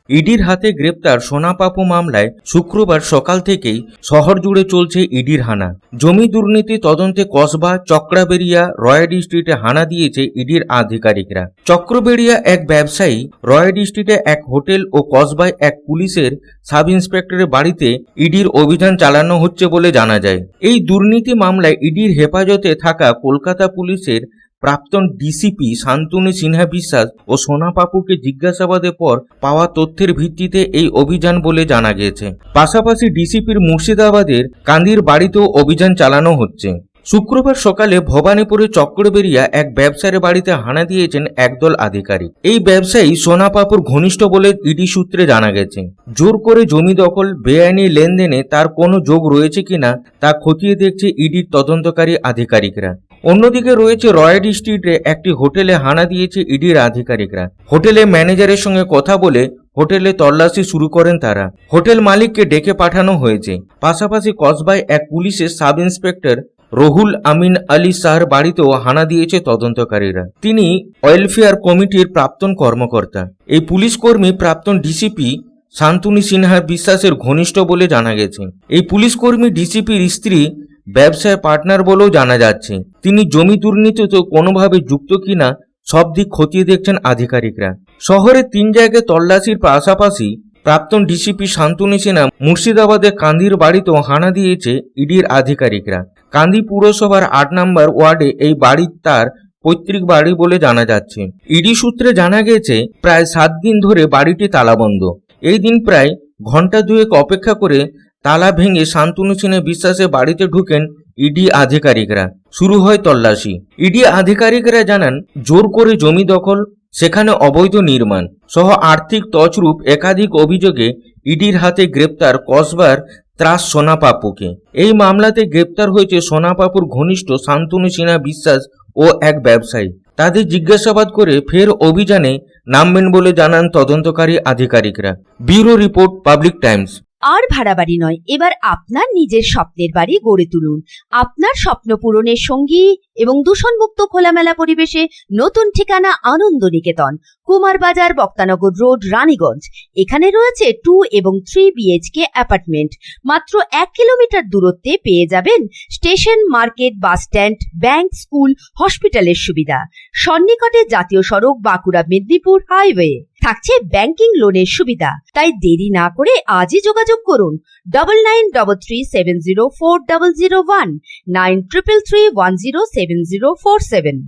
ইডির হাতে গ্রেপ্তার সোনা পাপু মামলায় শুক্রবার সকাল থেকেই শহর জুড়ে চলছে ইডির হানা। জমি দুর্নীতি তদন্তে কসবা, চক্রাবেড়িয়া, রয়্যাডি স্ট্রিটে হানা দিয়েছে ইডির আধিকারিকরা। চক্রবেড়িয়া এক ব্যবসায়ী, রয়্যাডি স্ট্রিটে এক হোটেল ও কসবায় এক পুলিশের সাব ইন্সপেক্টরের বাড়িতে ইডির অভিযান চালানো হচ্ছে বলে জানা যায়। এই দুর্নীতি মামলায় ইডির হেফাজতে থাকা কলকাতা পুলিশের প্রাক্তন ডিসিপি শান্তনু সিনহা বিশ্বাস ও সোনা পাপুকে জিজ্ঞাসাবাদের পর পাওয়া তথ্যের ভিত্তিতে এই অভিযান বলে জানা গেছে। পাশাপাশি ডিসিপির মুর্শিদাবাদের কান্দির বাড়িতেও অভিযান চালানো হচ্ছে। শুক্রবার সকালে ভবানীপুরের চক্রবেড়িয়া এক ব্যবসায়ীর বাড়িতে হানা দিয়েছেন একদল আধিকারিক। এই ব্যবসায়ী সোনা পাপুর ঘনিষ্ঠ বলে ইডি সূত্রে জানা গেছে। জোর করে জমি দখল, বেআইনি লেনদেনে তার কোনো যোগ রয়েছে কিনা তা খতিয়ে দেখছে ইডির তদন্তকারী আধিকারিকরা। অন্যদিকে রয়েছে রয়্যাডি স্ট্রিটে একটি হোটেলে হানা দিয়েছে ইডির আধিকারিকরা। হোটেলে ম্যানেজারের সঙ্গে কথা বলে হোটেলে তল্লাশি শুরু করেন তারা। হোটেল মালিককে ডেকে পাঠানো হয়েছে। পাশাপাশি কসবায় এক পুলিশের সাব ইন্সপেক্টর রহুল আমিন আলী শাহর বাড়িতেও হানা দিয়েছে তদন্তকারীরা। তিনি ওয়েলফেয়ার কমিটির প্রাক্তন কর্মকর্তা। এই পুলিশ কর্মী প্রাক্তন ডিসিপি শান্তনু সিনহা বিশ্বাসের ঘনিষ্ঠ বলে জানা গেছে। এই পুলিশ কর্মী ডিসিপির স্ত্রী ব্যবসায় পার্টনার বলেও জানা যাচ্ছে। তিনি জমি দুর্নীতিতে কোনোভাবে যুক্ত কিনা সব দিক খতিয়ে দেখছেন আধিকারিকরা। শহরে 3 জায়গায় তল্লাশির পাশাপাশি প্রাক্তন ডিসিপি শান্তনু সিনহা মুর্শিদাবাদের কান্দির বাড়িতেও হানা দিয়েছে ইডির আধিকারিকরা। কান্দি পুরসভার 8 নম্বর ওয়ার্ডে এই বাড়ি তার পৈতৃক বাড়ি বলে জানা যাচ্ছে। ইডি সূত্রে জানা গেছে প্রায় 7 দিন ধরে বাড়িটি তালাবন্ধ। এই দিন প্রায় ঘন্টা 2 অপেক্ষা করে তালা ভেঙে শান্তনু সিনহা বিশ্বাসের বাড়িতে ঢুকেন ইডি আধিকারিকরা। শুরু হয় তল্লাশি। ইডি আধিকারিকরা জানান, জোর করে জমি দখল, সেখানে অবৈধ নির্মাণ সহ আর্থিক তছরূপ একাধিক অভিযোগে ইডির হাতে গ্রেপ্তার কসবার ত্রাস সোনা পাপুকে। এই মামলাতে গ্রেপ্তার হয়েছে সোনা পাপুর ঘনিষ্ঠ শান্তনু সিনহা বিশ্বাস ও এক ব্যবসায়ী। তাদের জিজ্ঞাসাবাদ করে ফের অভিযানে নামবেন বলে জানান তদন্তকারী আধিকারিকরা। Bureau report, Public Times. আর ভাড়া বাড়ি নয়, এবার আপনার নিজের স্বপ্নের বাড়ি গড়ে তুলুন। আপনার স্বপ্ন পূরণের সঙ্গী এবং দূষণমুক্ত খোলামেলা পরিবেশে নতুন ঠিকানা আনন্দ নিকেতন, কুমার বাজার, বক্তানগর রোড, রানীগঞ্জ। এখানে রয়েছে 2 এবং 3 BHK অ্যাপার্টমেন্ট। মাত্র 1 কিলোমিটার দূরত্বে পেয়ে যাবেন station, market, bus stand, bank, school, হসপিটালের সুবিধা। সন্নিকটে জাতীয় সড়ক, বাঁকুড়া মেদিনীপুর হাইওয়ে। থাকছে ব্যাংকিং লোনের সুবিধা। তাই দেরি না করে আজই যোগাযোগ করুন 9933370401 9333107047।